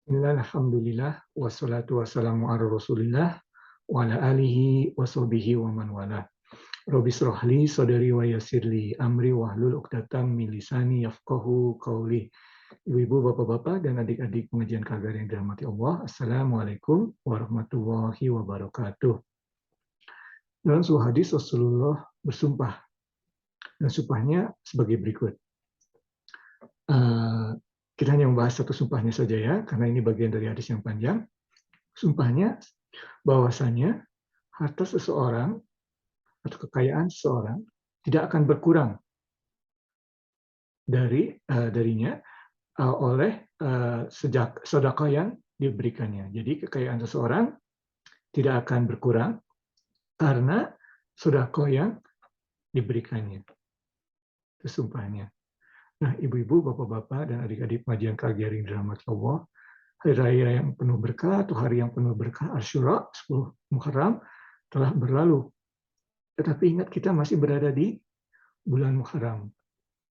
Alhamdulillah, wassalatu wassalamu ala Rasulillah wa ala alihi wa sahbihi wa man wala. Rabbi shrah li sadri wa yassir li amri wahlul 'uqdatam min lisani yafqahu qawli. Ibu-ibu, bapak-bapak, dan adik-adik pengajian kagar yang dirahmati Allah, Assalamualaikum warahmatullahi wabarakatuh. Dalam sebuah hadis Rasulullah bersumpah, dan sumpahnya sebagai berikut. Eh, Kita hanya membahas satu sumpahnya saja ya, karena ini bagian dari hadis yang panjang. Sumpahnya bahwasanya harta seseorang atau kekayaan seseorang tidak akan berkurang darinya oleh sejak sedekah yang diberikannya. Jadi kekayaan seseorang tidak akan berkurang karena sedekah yang diberikannya. Itu sumpahnya. Nah, ibu-ibu, bapak-bapak, dan adik-adik pengajian KGRI dirahmati Allah, hari raya yang penuh berkah atau hari yang penuh berkah Asyura 10 Muharram telah berlalu. Tetapi ingat, kita masih berada di bulan Muharram,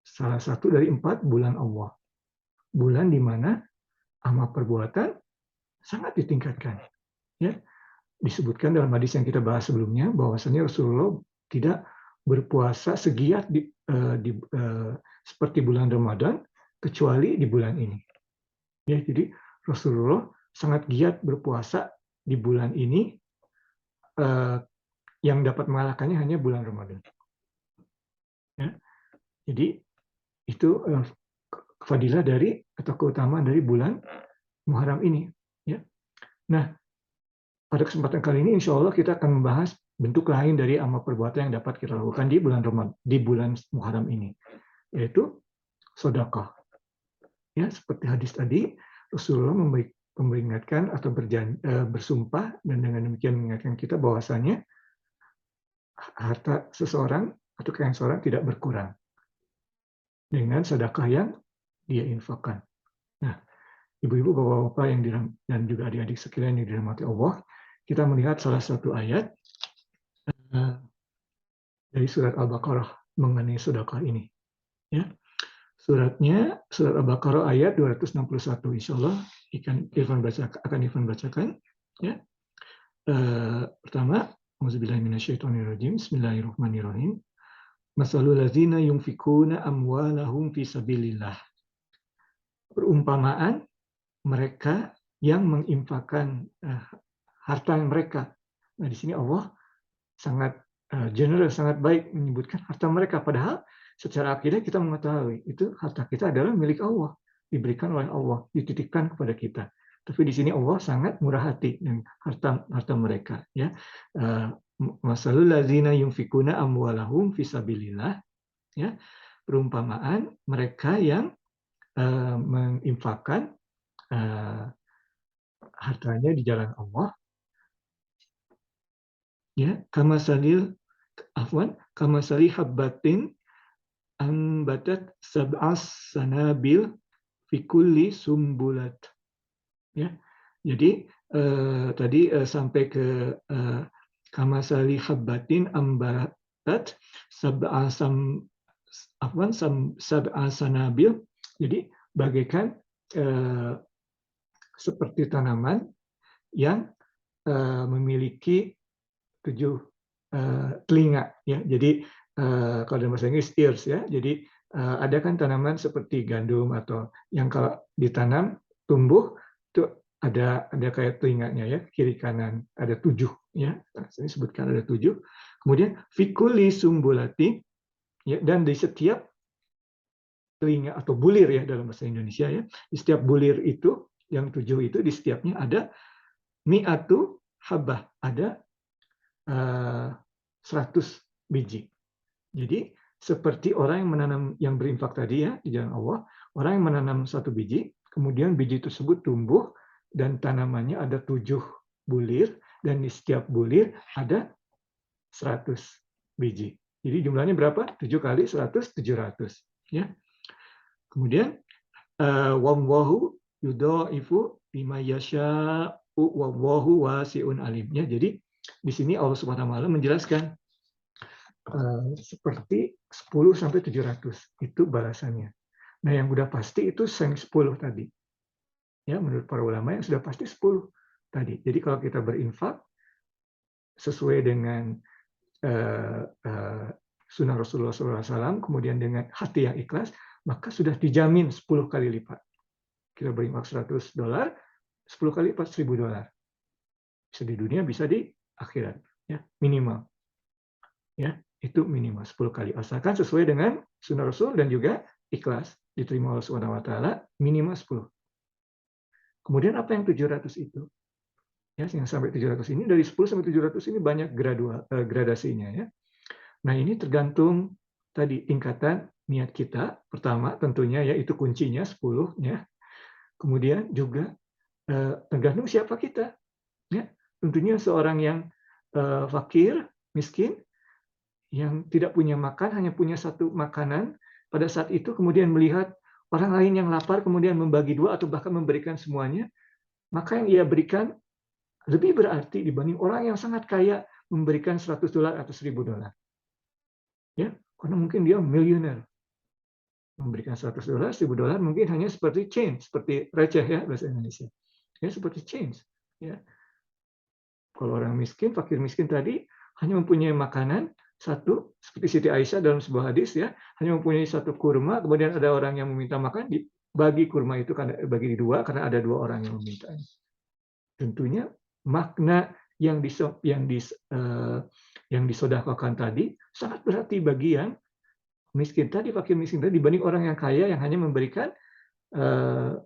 salah satu dari 4 bulan Allah. Bulan di mana amal perbuatan sangat ditingkatkan. Ya, disebutkan dalam hadis yang kita bahas sebelumnya bahwasanya Rasulullah tidak berpuasa segiat seperti bulan Ramadan kecuali di bulan ini. Ya, jadi Rasulullah sangat giat berpuasa di bulan ini, yang dapat mengalahkannya hanya bulan Ramadan. Ya, jadi itu fadilah dari atau keutamaan dari bulan Muharram ini. Ya. Nah, pada kesempatan kali ini insya Allah kita akan membahas bentuk lain dari amal perbuatan yang dapat kita lakukan di bulan Ramadan, di bulan Muharram ini, yaitu sedekah. Ya, seperti hadis tadi, Rasulullah memperingatkan atau bersumpah, dan dengan demikian mengingatkan kita bahwasanya harta seseorang atau kekayaan seseorang tidak berkurang dengan sedekah yang dia infakkan. Nah, ibu-ibu, bapak-bapak dan juga adik-adik sekalian yang dirahmati Allah, kita melihat salah satu ayat dari surat Al-Baqarah mengenai sedekah ini. Ya. Suratnya, surat Al-Baqarah ayat 261. Insya Allah akan Irfan bacakan. Ya. Pertama, Auzubillahi minasyaitonirrajim. Bismillahirrahmanirrahim. Masalul ladzina yunfikuna amwalahum fi sabilillah. Perumpamaan mereka yang menginfakkan harta mereka. Nah, di sini Allah sangat generous, sangat baik menyebutkan harta mereka. Padahal secara akidah kita mengetahui itu harta kita adalah milik Allah, diberikan oleh Allah, dititipkan kepada kita. Tapi di sini Allah sangat murah hati dengan harta mereka. Ya, masalul ladzina yunfikuna amwalahum fisabilillah. Ya, perumpamaan mereka yang menginfakkan hartanya di jalan Allah. Ya, kamasalil habbatin ambatat sab'as sanabil fi kulli sumbulat. Ya. Jadi tadi sampai ke kamasali habbatin ambatat sab'as sanabil. Jadi bagaikan seperti tanaman yang memiliki 7 telinga, ya. Jadi kalau dalam bahasa Inggris ears, ya. Jadi ada kan tanaman seperti gandum atau yang kalau ditanam tumbuh itu ada kayak telinganya, ya, kiri kanan ada 7, ya. Ini sebutkan ada 7. Kemudian fikuli sumbulati, ya, dan di setiap telinga atau bulir, ya, dalam bahasa Indonesia, ya, di setiap bulir itu yang 7 itu di setiapnya ada mi'atu habbah, ada 100 biji. Jadi seperti orang yang menanam, yang berinfak tadi, ya, di jalan Allah, orang yang menanam 1 biji, kemudian biji tersebut tumbuh dan tanamannya ada 7 bulir, dan di setiap bulir ada 100 biji. Jadi jumlahnya berapa? 7 kali 100, 700. Ya. Kemudian wallahu yudhaifu bima yasha'u wallahu wasi'un alim. Ya, jadi di sini Allah Subhanahu wa taala menjelaskan seperti 10 sampai 700 itu balasannya. Nah, yang udah pasti itu 10 tadi. Ya, menurut para ulama yang sudah pasti 10 tadi. Jadi kalau kita berinfak sesuai dengan sunnah Rasulullah SAW, kemudian dengan hati yang ikhlas, maka sudah dijamin 10 kali lipat. Kita berinfak $100, 10 kali lipat $1.000. Bisa di dunia, bisa di akhirat. Ya, minimal. Ya, itu minimal 10 kali. Asalkan sesuai dengan sunnah Rasul dan juga ikhlas. Diterima Allah SWT, minimal 10. Kemudian apa yang 700 itu? Ya, yang sampai 700 ini, dari 10 sampai 700 ini banyak gradasinya. Ya. Nah, ini tergantung tadi tingkatan niat kita. Pertama, tentunya ya itu kuncinya 10. Ya. Kemudian juga tergantung siapa kita. Ya. Tentunya seorang yang fakir, miskin, yang tidak punya makan, hanya punya satu makanan, pada saat itu kemudian melihat orang lain yang lapar, kemudian membagi dua atau bahkan memberikan semuanya, maka yang ia berikan lebih berarti dibanding orang yang sangat kaya memberikan $100 atau $1.000. Ya, karena mungkin dia miliuner. Memberikan $100, $1.000 mungkin hanya seperti change, seperti receh ya bahasa Indonesia. Ya, seperti change. Ya. Kalau orang miskin, fakir miskin tadi hanya mempunyai makanan satu, seperti Siti Aisyah dalam sebuah hadis ya, hanya mempunyai satu kurma, kemudian ada orang yang meminta makan, dibagi kurma itu karena bagi dua karena ada dua orang yang meminta. Tentunya makna yang disedekahkan tadi sangat berarti bagi yang miskin tadi, fakir miskin tadi, dibanding orang yang kaya yang hanya memberikan 100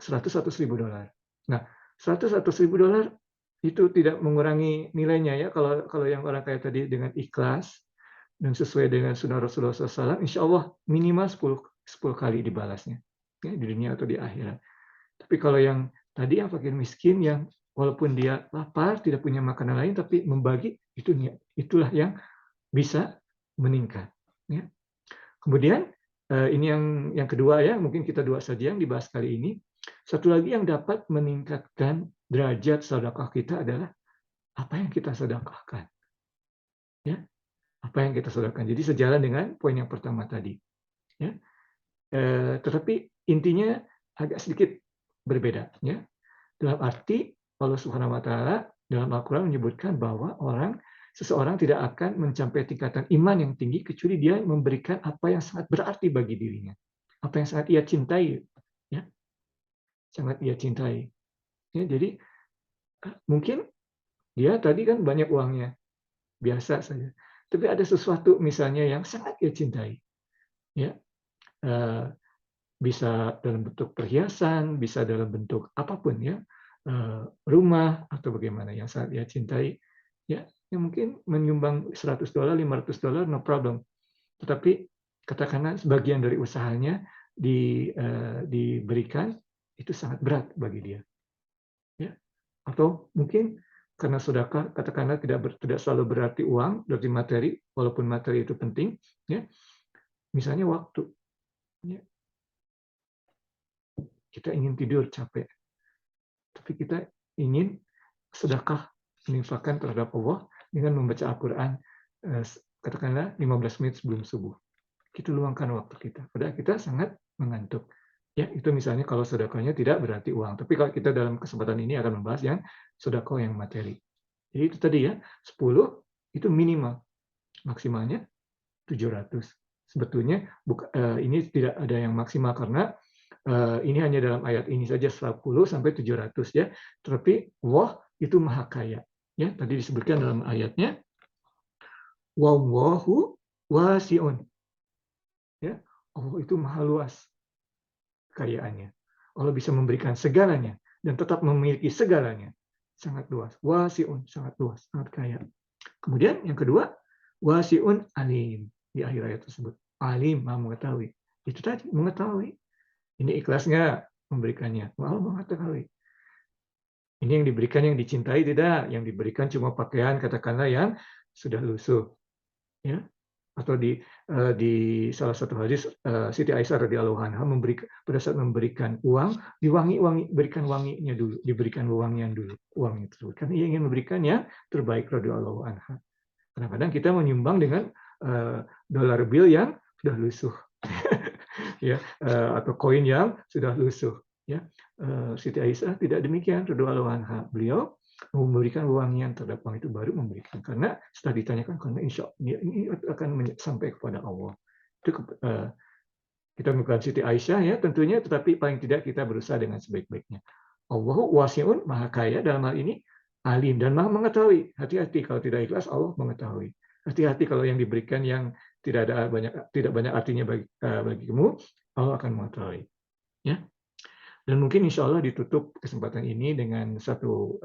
atau $1.000. Nah, 100 atau $1.000 itu tidak mengurangi nilainya ya. Kalau yang orang kaya tadi dengan ikhlas dan sesuai dengan sunnah Rasulullah SAW, insya Allah minimal 10 kali dibalasnya ya, di dunia atau di akhirat. Tapi kalau yang tadi yang fakir miskin, yang walaupun dia lapar, tidak punya makanan lain, tapi membagi, itulah yang bisa meningkat. Ya. Kemudian ini yang kedua ya, mungkin kita dua saja yang dibahas kali ini. Satu lagi yang dapat meningkatkan derajat sedekah kita adalah apa yang kita sedekahkan. Ya, apa yang kita sedekahkan. Jadi sejalan dengan poin yang pertama tadi. Ya. Tetapi intinya agak sedikit berbeda. Ya. Dalam arti Allah Subhanahu Wa Taala dalam Al-Quran menyebutkan bahwa seseorang tidak akan mencapai tingkatan iman yang tinggi kecuali dia memberikan apa yang sangat berarti bagi dirinya, apa yang sangat ia cintai, ya, sangat ia cintai. Ya, jadi mungkin dia tadi kan banyak uangnya, biasa saja, tapi ada sesuatu misalnya yang sangat ia cintai, ya, bisa dalam bentuk perhiasan, bisa dalam bentuk apapun ya, rumah atau bagaimana yang sangat ia cintai, ya, yang mungkin menyumbang $100, $500, no problem. Tetapi katakanlah sebagian dari usahanya diberikan, itu sangat berat bagi dia. Ya. Atau mungkin karena sedekah, katakanlah tidak selalu berarti uang, berarti materi, walaupun materi itu penting. Ya. Misalnya waktu. Ya. Kita ingin tidur capek, tapi kita ingin sedekah, menginfakkan terhadap Allah dengan membaca Al-Quran, katakanlah 15 menit sebelum subuh. Kita luangkan waktu kita, padahal kita sangat mengantuk. Ya, itu misalnya kalau sedekahnya tidak berarti uang. Tapi kalau kita dalam kesempatan ini akan membahas yang sedekah yang materi. Jadi itu tadi ya, 10 itu minimal, maksimalnya 700. Sebetulnya ini tidak ada yang maksimal karena ini hanya dalam ayat ini saja 10 sampai 700 ya. Tetapi Allah itu maha kaya. Ya, tadi disebutkan dalam ayatnya, wallahu wasi'un. Ya, Allah itu maha luas kekayaannya. Allah bisa memberikan segalanya dan tetap memiliki segalanya. Sangat luas. Wasi'un, sangat luas, sangat kaya. Kemudian yang kedua, wasi'un alim. Di akhir ayat tersebut. Alim, maha mengetahui. Itu tadi, mengetahui. Ini ikhlas nggak memberikannya? Allah mengetahui. Ini yang diberikan yang dicintai tidak? Yang diberikan cuma pakaian, katakanlah yang sudah lusuh. Ya, atau di salah satu hadis Siti Aisyah radhiyallahu anha pada saat memberikan uang, berikan wanginya dulu, diberikan wewangian dulu uang itu, karena ia ingin memberikan yang terbaik radhiyallahu anha. Kadang-kadang kita menyumbang dengan dollar bill yang sudah lusuh, ya, atau koin yang sudah lusuh. Ya, Siti Aisyah tidak demikian radhiyallahu anha. Beliau memberikan wangian terhadap uang itu baru memberikan, karena setelah ditanyakan karena insya ini akan sampai kepada Allah. Itu kita bukan Siti Aisyah ya tentunya, tetapi paling tidak kita berusaha dengan sebaik-baiknya. Allahu wasi'un, maha kaya dalam hal ini, alim dan maha mengetahui. Hati-hati kalau tidak ikhlas, Allah mengetahui. Hati-hati kalau yang diberikan yang tidak banyak artinya bagi kamu, Allah akan mengetahui. Ya. Dan mungkin insya Allah ditutup kesempatan ini dengan satu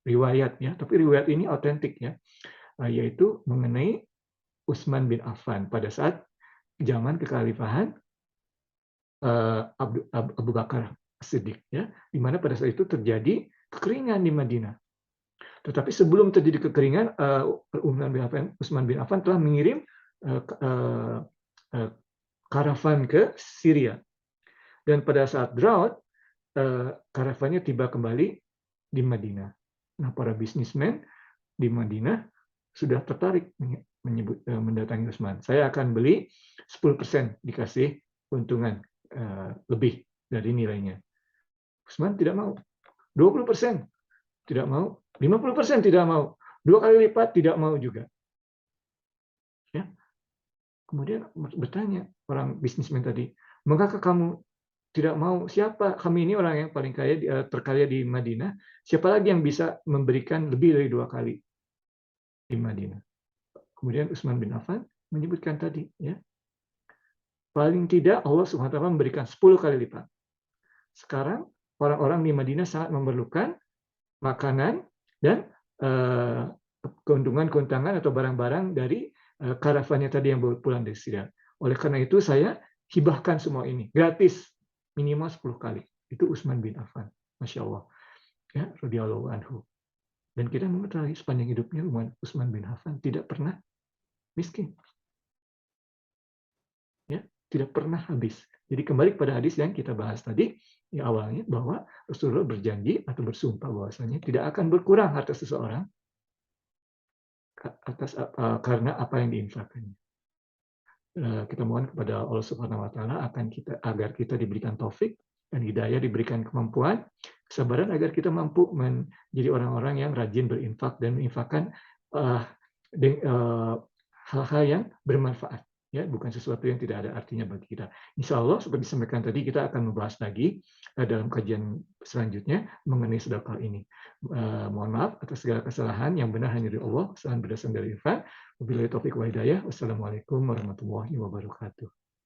riwayat ya, tapi riwayat ini otentik ya, yaitu mengenai Utsman bin Affan pada saat zaman kekhalifahan Abu Bakar Siddiq ya, di mana pada saat itu terjadi kekeringan di Madinah. Tetapi sebelum terjadi kekeringan, Utsman bin Affan telah mengirim karavan ke Syria. Dan pada saat drought, karavannya tiba kembali di Madinah. Nah, para bisnismen di Madinah sudah tertarik mendatangi Utsman. Saya akan beli 10% dikasih keuntungan lebih dari nilainya. Utsman tidak mau. 20% tidak mau. 50% tidak mau. 2 kali lipat tidak mau juga. Ya. Kemudian bertanya orang bisnismen tadi, mengapa kamu tidak mau? Siapa? Kami ini orang yang paling kaya, terkaya di Madinah. Siapa lagi yang bisa memberikan lebih dari 2 kali di Madinah? Kemudian Utsman bin Affan menyebutkan tadi, ya, paling tidak Allah SWT memberikan 10 kali lipat. Sekarang orang-orang di Madinah sangat memerlukan makanan dan keuntungan atau barang-barang dari karavannya tadi yang baru pulang dari Syria. Oleh karena itu saya hibahkan semua ini gratis, minimal 10 kali. Itu Utsman bin Affan, Masya Allah, ya, radhiyallahu anhu. Dan kita mengetahui sepanjang hidupnya Utsman bin Affan tidak pernah miskin, ya, tidak pernah habis. Jadi kembali kepada hadis yang kita bahas tadi di awalnya, bahwa Rasulullah berjanji atau bersumpah bahwasanya tidak akan berkurang harta seseorang karena apa yang diinfakkannya. Kita mohon kepada Allah Subhanahu Wa Taala agar kita diberikan taufik dan hidayah, diberikan kemampuan, kesabaran agar kita mampu menjadi orang-orang yang rajin berinfak dan menginfakkan hal-hal yang bermanfaat, ya, bukan sesuatu yang tidak ada artinya bagi kita. Insya Allah seperti disampaikan tadi, kita akan membahas lagi dalam kajian selanjutnya mengenai sedekah ini. Mohon maaf atas segala kesalahan, yang benar hanya dari Allah, kesalahan berdasarkan dari Irfan. Wabillahi taufiq wa hidayah. Wassalamualaikum warahmatullahi wabarakatuh.